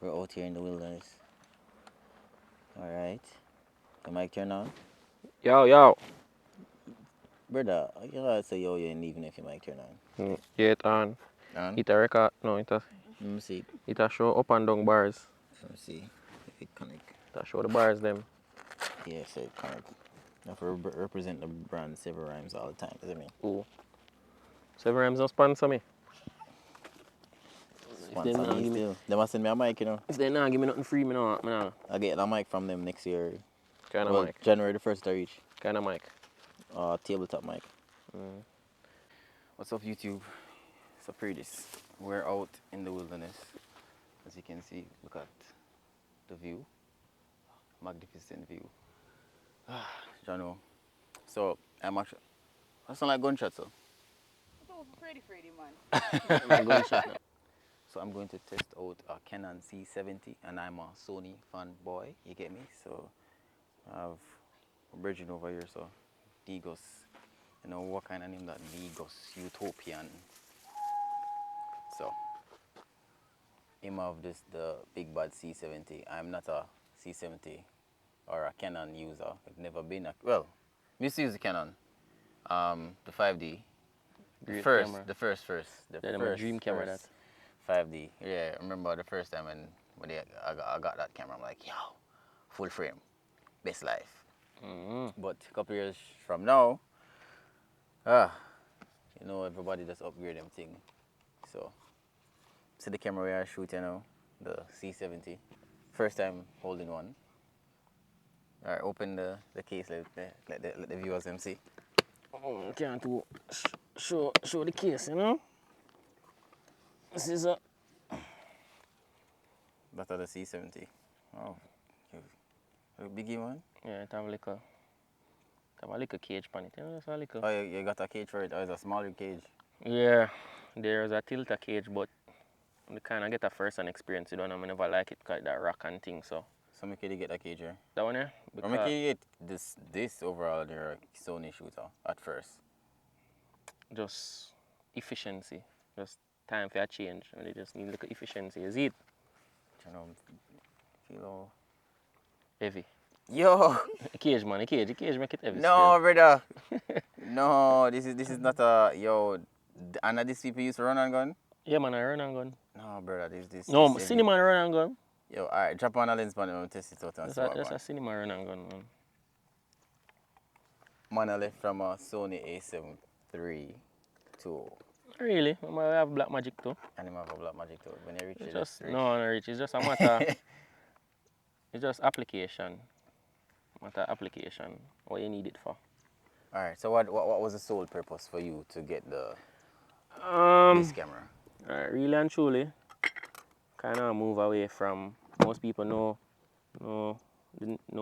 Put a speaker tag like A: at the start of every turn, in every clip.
A: We're out here in the wilderness. Alright. The mic turn on?
B: Yo.
A: Brother, you gotta say yo in even if your mic turn on.
B: Yeah, it on.
A: On?
B: It a record. No, it a
A: Let me see.
B: it a show up and down bars.
A: Let me see if it connect.
B: It a show the bars them.
A: Yeah, so it connect. You have to represent the brand several rhymes all the time, does it mean?
B: Ooh. 7 Rams don't sponsor me.
A: Sponsor me still. They must send me a mic, you know.
B: If they not give me nothing free, me no.
A: I'll get a mic from them next year.
B: Kind of mic.
A: January the 1st I reach.
B: Kind of mic.
A: Tabletop mic. What's up, YouTube? So this. We're out in the wilderness. As you can see, look at the view. Magnificent view. Jano. So I'm actually. That sound like gunshots, so.
C: So pretty, man.
A: So I'm going to test out a Canon C70, and I'm a Sony FanBoy. You get me? So I have a virgin over here, so ʟᴇᴱ. You know what kind of name that? ʟᴇᴱ Utopian. So him have this the big bad C70. I'm not a C70 or a Canon user. I've never been a misuse the Canon. The 5D. The first.
B: My dream camera that.
A: 5D. Yeah, I remember the first time when I got that camera, I'm like, yo, full frame, best life. But a couple years from now, you know, everybody just upgrade them thing. So, see the camera we are shooting now, the C70. First time holding one. All right, open the case, let the viewers them see.
B: Oh, can't do show the case, you know. This is a.
A: That's the C70. Oh, a biggie one.
B: Yeah, it have a little cage on it, you know, that's a little.
A: Oh, you got a cage for it. Oh, it's a smaller cage.
B: Yeah, there's a tilter cage, but you kind of get a first-hand experience. You don't know, I never like it because that rock and thing, so.
A: So make you get a cage here.
B: That one here?
A: Or make you get this overall your Sony shooter at first.
B: Just efficiency, just time for a change. They just need a little efficiency. Is it?
A: You know, feel all
B: Heavy.
A: yo.
B: The cage, man. The cage make it heavy.
A: No, brother. No, this is not a yo. And this people used to run and gun.
B: Yeah, man. I run and gun.
A: No, brother. This.
B: No,
A: this
B: cinema run and gun.
A: Yo, alright. Drop on a lens pan and test it out and see what
B: That's a cinema run and gun, man.
A: Man, I left from a Sony A7 III to.
B: Really? I have Blackmagic too.
A: And him have a Blackmagic too. When you reach it,
B: Just no, reach. It's just a matter. It's just application. Application. What you need it for.
A: Alright. So what was the sole purpose for you to get the this camera?
B: Really and truly, kind of move away from most people know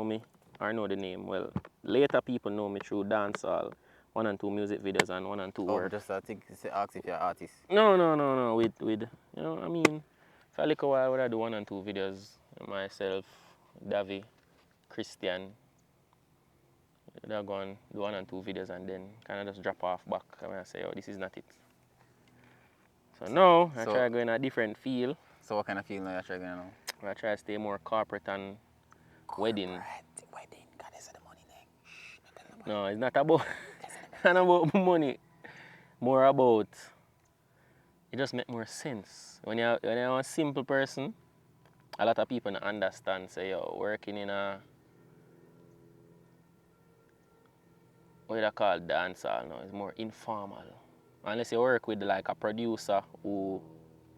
B: me or know the name. Well, later people know me through dancehall, 1 and 2 music videos and 1 and 2 work.
A: Just ask if you're an artist.
B: No. With you know, I mean, for a little while, I do 1 and 2 videos. Myself, Davy, Christian. They're going do 1 and 2 videos and then kind of just drop off back. And I say, oh, this is not it. So now I try going a different feel.
A: So what kind of feel are you trying going now?
B: I try to stay more corporate and wedding.
A: Wedding. God, is the money thing.
B: No, it's not about money. More about it just make more sense. When you're a simple person, a lot of people don't understand. Say you're working in a what you call dancehall now, it's more informal. Unless you work with like a producer who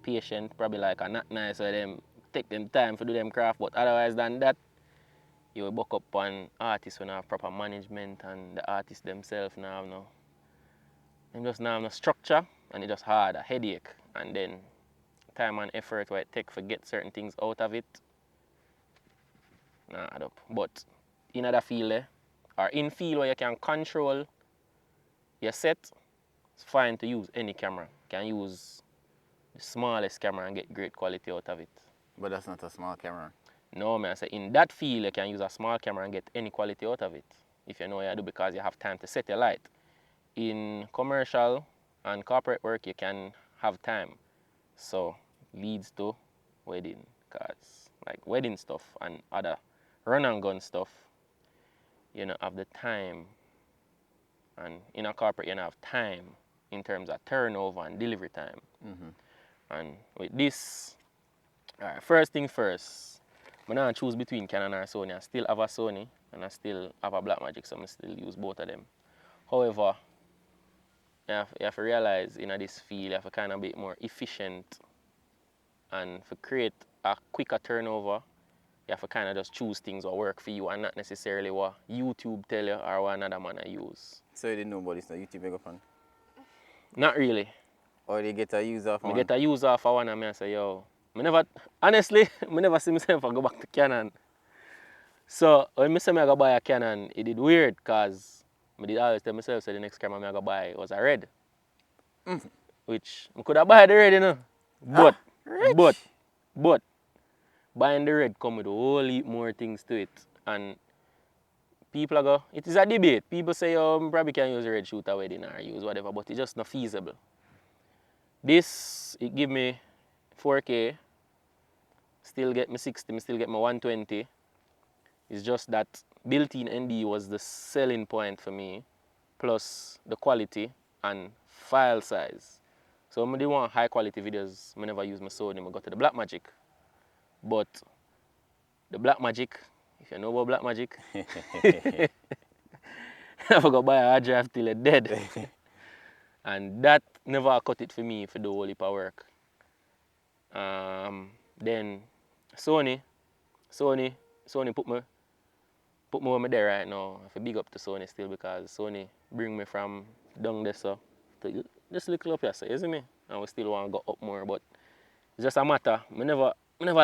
B: patient, probably like a not nice where them take them time to do them craft, but otherwise than that, you will buck up on artists who have proper management and the artists themselves now have no. Them just now have no structure and it just hard, a headache, and then time and effort where it take to get certain things out of it. Nah, add up. But in other field or in field where you can control your set, it's fine to use any camera. You can use the smallest camera and get great quality out of it.
A: But that's not a small camera.
B: No, man. I say in that field, you can use a small camera and get any quality out of it. If you know what you do, because you have time to set your light. In commercial and corporate work, you can have time. So, leads to wedding. because like wedding stuff and other run and gun stuff, you don't have the time, and in a corporate you don't have time in terms of turnover and delivery time. And with this, alright, first thing first, I don't choose between Canon or Sony. I still have a Sony and I still have a Blackmagic, so I still use both of them. However, you have to realize in this field, you have to kind of be more efficient, and to create a quicker turnover, you have to kind of just choose things that work for you and not necessarily what YouTube tell you or what another man I use.
A: So you didn't know about this now, YouTube mega fan?
B: Not really.
A: Or they get a use off
B: I
A: one?
B: get a use off of one and I say, yo, honestly, I never see myself go back to Canon. So when I say I go buy a Canon, it did weird because I did always tell myself, so the next camera I go buy was a red. Which I could have bought the red, you know. But buying the red come with a whole heap more things to it. And people go, it is a debate. People say, oh, I probably can use a red shoot a wedding or use whatever, but it's just not feasible. This, it give me 4K, still get me 60, still get me 120. It's just that built-in ND was the selling point for me, plus the quality and file size. So when I want high quality videos, I never use my Sony, I go to the Blackmagic. But the Blackmagic, if you know about Blackmagic, I go buy a hard drive till it's dead. And that never cut it for me for the whole heap of work. Then Sony put me where me there right now. I have to big up to Sony still because Sony bring me from down there so to just little up here, so you see me? And we still want to go up more, but it's just a matter. I never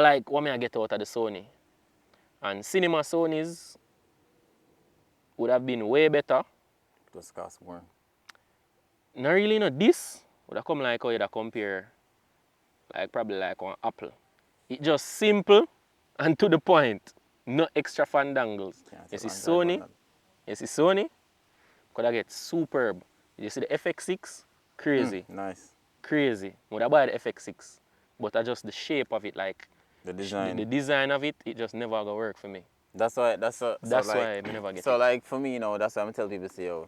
B: like what I get out of the Sony. And cinema Sonys would have been way better.
A: It was cost more.
B: Not really, no. This would have come like how you'd compare, like probably like one Apple. It's just simple and to the point. No extra fandangles. You see Sony, could I get superb. You see the FX6, crazy.
A: Nice.
B: Crazy. Would I buy the FX6, but I just the shape of it, like
A: The design.
B: The design of it, it just never gonna work for me.
A: That's why.
B: That's why I never get it.
A: So like for me, you know, that's why I'm telling people, say, yo,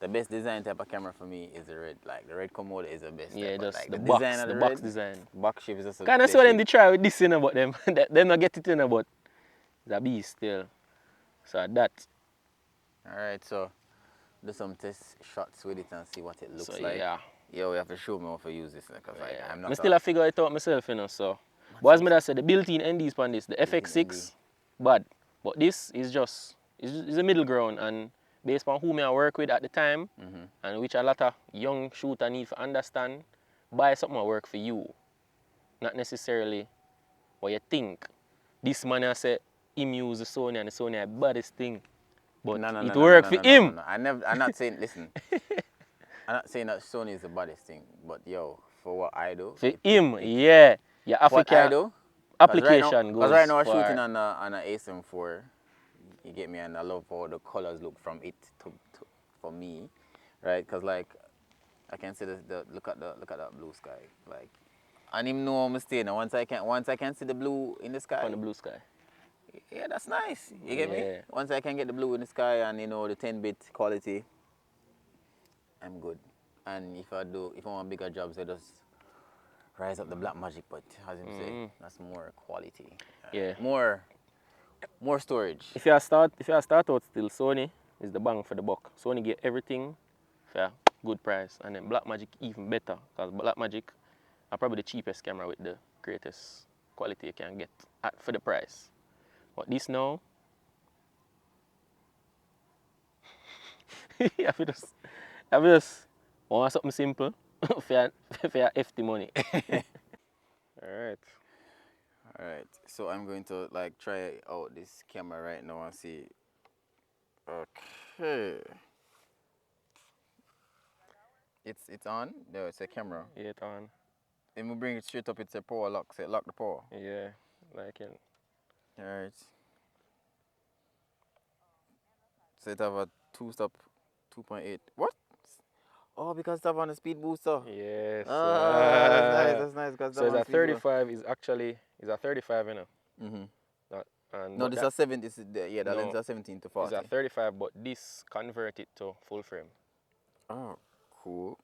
A: the best design type of camera for me is the red. Like the red Komodo is the best.
B: Yeah,
A: type,
B: just
A: like,
B: the
A: red,
B: box design.
A: Box shape is just.
B: Kind of see what them they try with this, you know, but them not get it, you know, but it's a beast still. So that.
A: All right, so do some test shots with it and see what it looks
B: So,
A: like.
B: yeah.
A: Yo, you have to show me how to use this because like, I'm not.
B: I still have to figure it out myself, you know. So, but as I said, the built-in NDs on this, the FX6, bad. But this is just, it's a middle ground, and based on who I work with at the time, and which a lot of young shooter need to understand, buy something that work for you. Not necessarily what you think. This man has said him use the Sony and the Sony is the baddest thing. But it worked for him.
A: I'm not saying, listen, I'm not saying that Sony is the baddest thing, but yo, for what I do.
B: For him, yeah. Yeah,
A: what I do,
B: application goes.
A: Because right now I'm shooting on an A7 IV. You get me, and I love how the colors look from it to for me, right? Because like I can see the look at that blue sky, like, and him know I'm staying. Once I can see the blue in the sky.
B: On the blue sky.
A: Yeah, that's nice. You get me? Once I can get the blue in the sky and you know the 10-bit quality, I'm good. And if I want bigger jobs, I just rise up the Blackmagic, but as you say, that's more quality.
B: Yeah.
A: More storage.
B: If you start out still, Sony is the bang for the buck. Sony get everything for a good price, and then Blackmagic even better, because Blackmagic are probably the cheapest camera with the greatest quality you can get for the price. But this now, I feel just want something simple for your hefty money. Alright.
A: Alright, so I'm going to like try out this camera right now and see. Okay. It's on? No, it's a camera.
B: Yeah, it's on.
A: Then we bring it straight up, it's a power lock, so it lock the power.
B: Yeah, like it.
A: Alright. So it have a 2-stop 2.8. What? Oh, because it's on the speed booster.
B: Yes.
A: Ah, that's nice. Because
B: So it's a 35 is actually a 35, you know.
A: Mm-hmm.
B: That, and
A: No,
B: but
A: this
B: that,
A: is 7. This is the, yeah, that lens
B: no,
A: is 17 to
B: it's
A: 40.
B: a 35, but this convert it to full frame.
A: Oh, cool.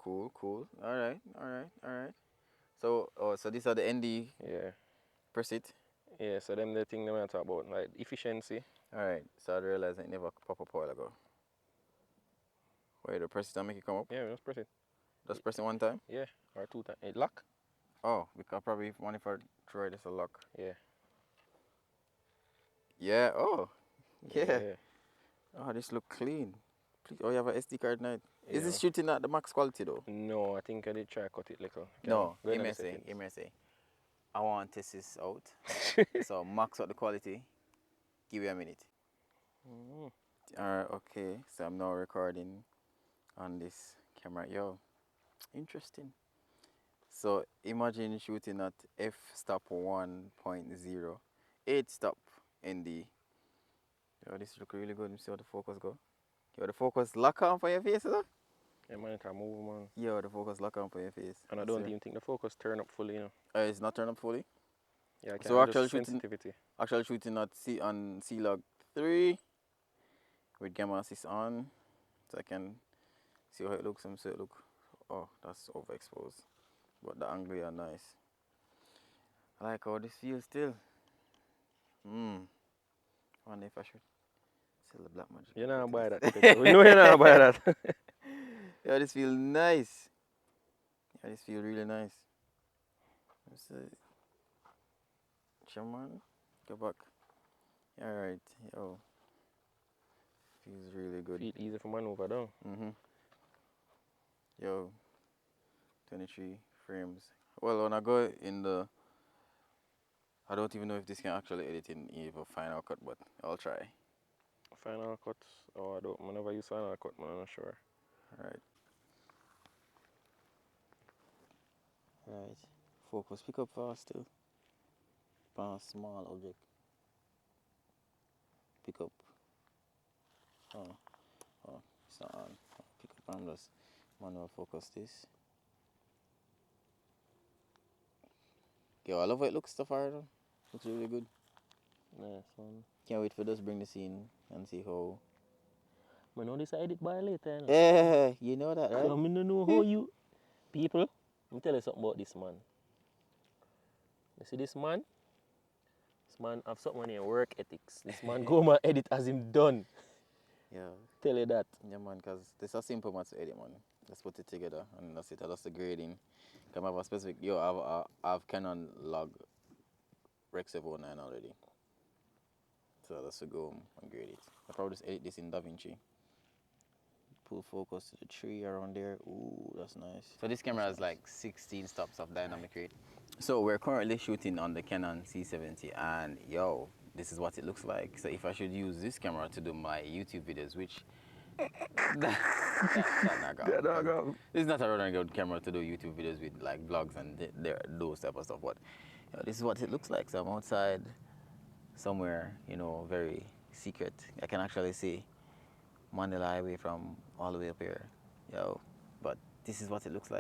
A: All right. So, so these are the ND
B: Yeah.
A: preset.
B: Yeah. So them the thing that I talk about, like efficiency.
A: All right. So I realized it never pop up a while ago. Wait, the preset and make it come up.
B: Yeah, just press it.
A: Just press it one time.
B: Yeah, or 2 times. It lock.
A: Oh, because probably one if I try this a lock.
B: Yeah.
A: Yeah. Oh, yeah.
B: Yeah.
A: Oh, this look clean. Please. Oh, you have a SD card now. Is
B: Yeah.
A: this shooting at the max quality though?
B: No, I think I did try cut it little.
A: No.
B: Go
A: Give
B: in
A: me
B: the
A: a say.
B: settings.
A: Give me a say. I want to test this out. So max out the quality. Give me a minute.
B: Mm.
A: Alright, okay. So I'm now recording on this camera. Yo, interesting. So imagine shooting at f stop 1.0, 8 stop ND. Yo, this look really good. Let me see how the focus go. Yo, the focus lock on for your face, though.
B: Yeah, man, it can move, man.
A: Yo, the focus lock on for your face.
B: And I don't even think the focus turn up fully, you know.
A: It's not turned up fully.
B: Yeah, I can
A: So
B: adjust sensitivity.
A: actually shooting at on C-Log 3 with gamma assist on, so I can see how it looks and see it look. Oh, that's overexposed, but the angle are nice. I like how this feels still. I wonder if I should sell the Blackmagic.
B: You're not buy that, Pedro. We know you're not buy that.
A: Yeah, this feels nice. Yeah, this feels really nice. Let's see. Come on, go back. Alright, yo. Feels really good.
B: Feet easy for maneuver, though.
A: Yo, 23 frames. Well, when I go in the, I don't even know if this can actually edit in either Final Cut, but I'll try.
B: Final Cut? Oh, I don't. I never use Final Cut, man. I'm not sure.
A: Alright. Right. Focus. Pick up fast still. On a small object. Pick up. Oh, it's not on. Pick up and just manual focus this. Yo, I love how it looks so far though. Looks really good.
B: Nice one.
A: Can't wait for just bring the scene and see how.
B: I know this I edit by later. You know?
A: Yeah, you know that, right?
B: So I don't know how you people. Let me tell you something about this man. You see this man? This man have something in work ethics. This man go and edit as him done.
A: Yeah.
B: Tell you that.
A: Yeah, man, because this is a simple match to edit, man. Just put it together and that's it. That's the grading. Come have a specific. Yo, I have Canon log Rec 709 already. So that's to go and grade it. I'll probably just edit this in DaVinci. Pull focus to the tree around there. Ooh, that's nice. So this camera has like 16 stops of dynamic rate. So we're currently shooting on the Canon C70 and yo, this is what it looks like. So if I should use this camera to do my YouTube videos, which this is not a running good camera to do YouTube videos with like vlogs and those type of stuff, but you know, this is what it looks like. So I'm outside somewhere, you know, very secret. I can actually see Mandela Highway from all the way up here. Yo, but this is what it looks like.